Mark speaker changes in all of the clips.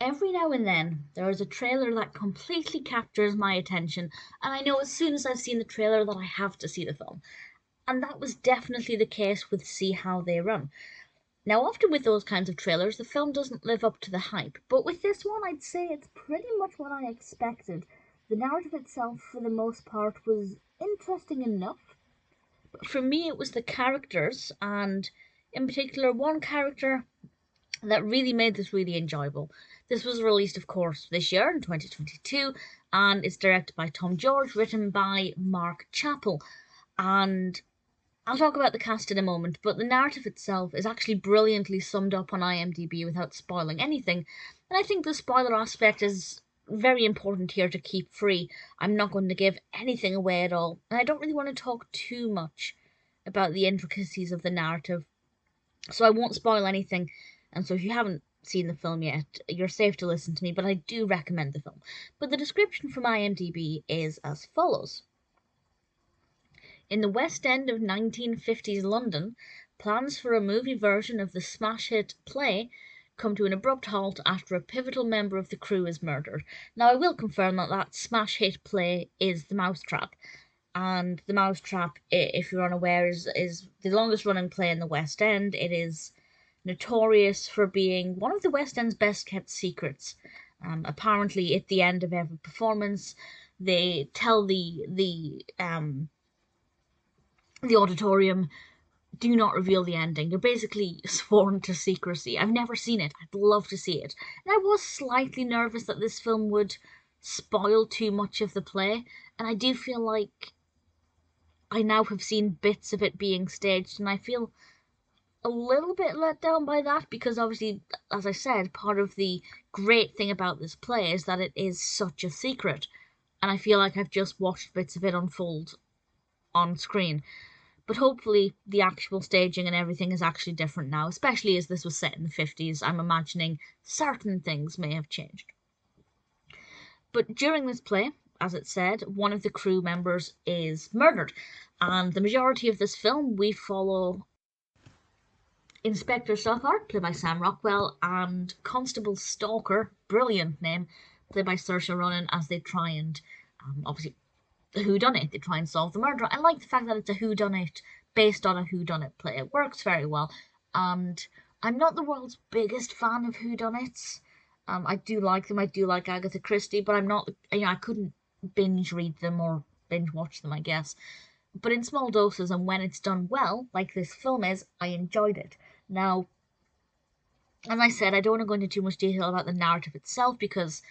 Speaker 1: Every now and then, there is a trailer that completely captures my attention, and I know as soon as I've seen the trailer that I have to see the film. And that was definitely the case with See How They Run. Now, often with those kinds of trailers, the film doesn't live up to the hype, but with this one, I'd say it's pretty much what I expected. The narrative itself, for the most part, was interesting enough. But for me, it was the characters, and in particular, one character that really made this really enjoyable. This was released, of course, this year in 2022, and it's directed by Tom George, written by Mark Chappell. And I'll talk about the cast in a moment, but the narrative itself is actually brilliantly summed up on IMDb without spoiling anything. And I think the spoiler aspect is very important here to keep free. I'm not going to give anything away at all, and I don't really want to talk too much about the intricacies of the narrative, so I won't spoil anything. And so if you haven't seen the film yet, you're safe to listen to me, but I do recommend the film. But the description from IMDb is as follows. In the West End of 1950s London, plans for a movie version of the smash hit play come to an abrupt halt after a pivotal member of the crew is murdered. Now, I will confirm that that smash hit play is The Mousetrap. And The Mousetrap, if you're unaware, is the longest running play in the West End. It is notorious for being one of the West End's best kept secrets. Apparently, at the end of every performance, they tell the auditorium, do not reveal the ending. They're basically sworn to secrecy. I've never seen it. I'd love to see it. And I was slightly nervous that this film would spoil too much of the play, and I do feel like I now have seen bits of it being staged, and I feel a little bit let down by that, because obviously, as I said, part of the great thing about this play is that it is such a secret, and I feel like I've just watched bits of it unfold on screen. But hopefully the actual staging and everything is actually different now, especially as this was set in the 50s. I'm imagining certain things may have changed. But during this play, as it said, one of the crew members is murdered, and the majority of this film we follow Inspector Stoppard, played by Sam Rockwell, and Constable Stalker, brilliant name, played by Saoirse Ronan, as they try and, obviously, the whodunit. They try and solve the murder. I like the fact that it's a whodunit based on a whodunit play. It works very well, and I'm not the world's biggest fan of whodunits. I do like them. I do like Agatha Christie, but I'm not. I couldn't binge read them or binge watch them, I guess. But in small doses, and when it's done well, like this film is, I enjoyed it. Now, as I said, I don't want to go into too much detail about the narrative itself because,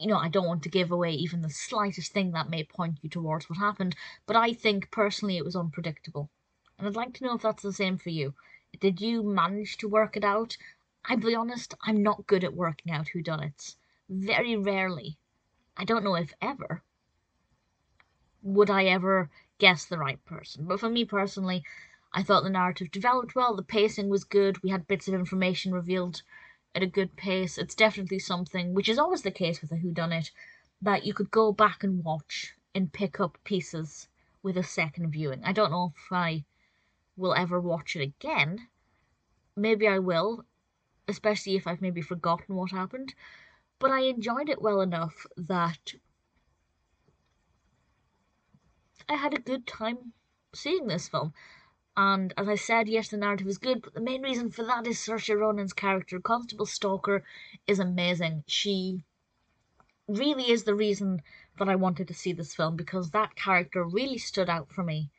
Speaker 1: I don't want to give away even the slightest thing that may point you towards what happened, but I think personally it was unpredictable. And I'd like to know if that's the same for you. Did you manage to work it out? I'll be honest, I'm not good at working out whodunits. Very rarely. I don't know if ever. Would I ever guess the right person? But for me personally, I thought the narrative developed well, the pacing was good, we had bits of information revealed at a good pace. It's definitely something, which is always the case with a whodunit, that you could go back and watch and pick up pieces with a second viewing. I don't know if I will ever watch it again. Maybe I will, especially if I've maybe forgotten what happened. But I enjoyed it well enough that I had a good time seeing this film. And as I said, yes, the narrative is good, but the main reason for that is Saoirse Ronan's character. Constable Stalker is amazing. She really is the reason that I wanted to see this film, because that character really stood out for me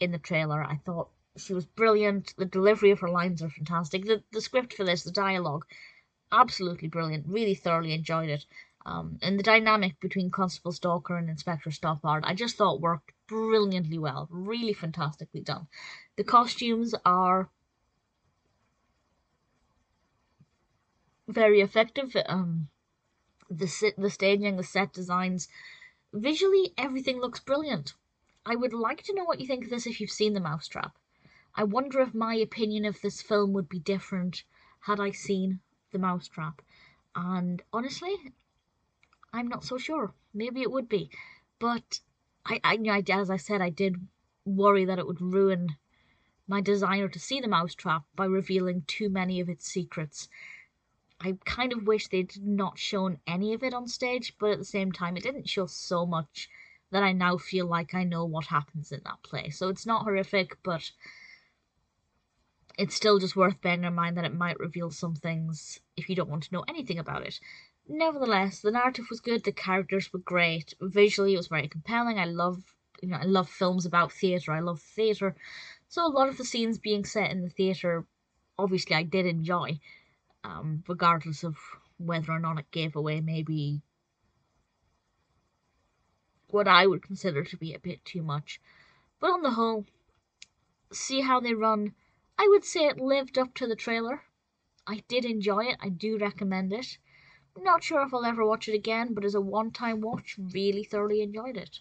Speaker 1: in the trailer. I thought she was brilliant. The delivery of her lines are fantastic. The script for this, the dialogue, absolutely brilliant. Really thoroughly enjoyed it. And the dynamic between Constable Stalker and Inspector Stoppard, I just thought worked brilliantly well. Really fantastically done. The costumes are very effective. The staging, the set designs, visually everything looks brilliant. I would like to know what you think of this if you've seen The Mousetrap. I wonder if my opinion of this film would be different had I seen The Mousetrap. And honestly, I'm not so sure. Maybe it would be. But as I said, I did worry that it would ruin my desire to see The Mousetrap by revealing too many of its secrets. I kind of wish they'd not shown any of it on stage, but at the same time, it didn't show so much that I now feel like I know what happens in that play. So it's not horrific, but it's still just worth bearing in mind that it might reveal some things if you don't want to know anything about it. Nevertheless, the narrative was good, the characters were great, visually it was very compelling. I love films about theatre, I love theatre. So a lot of the scenes being set in the theatre, obviously I did enjoy, regardless of whether or not it gave away maybe what I would consider to be a bit too much. But on the whole, See How They Run, I would say it lived up to the trailer. I did enjoy it, I do recommend it. Not sure if I'll ever watch it again, but as a one-time watch, really thoroughly enjoyed it.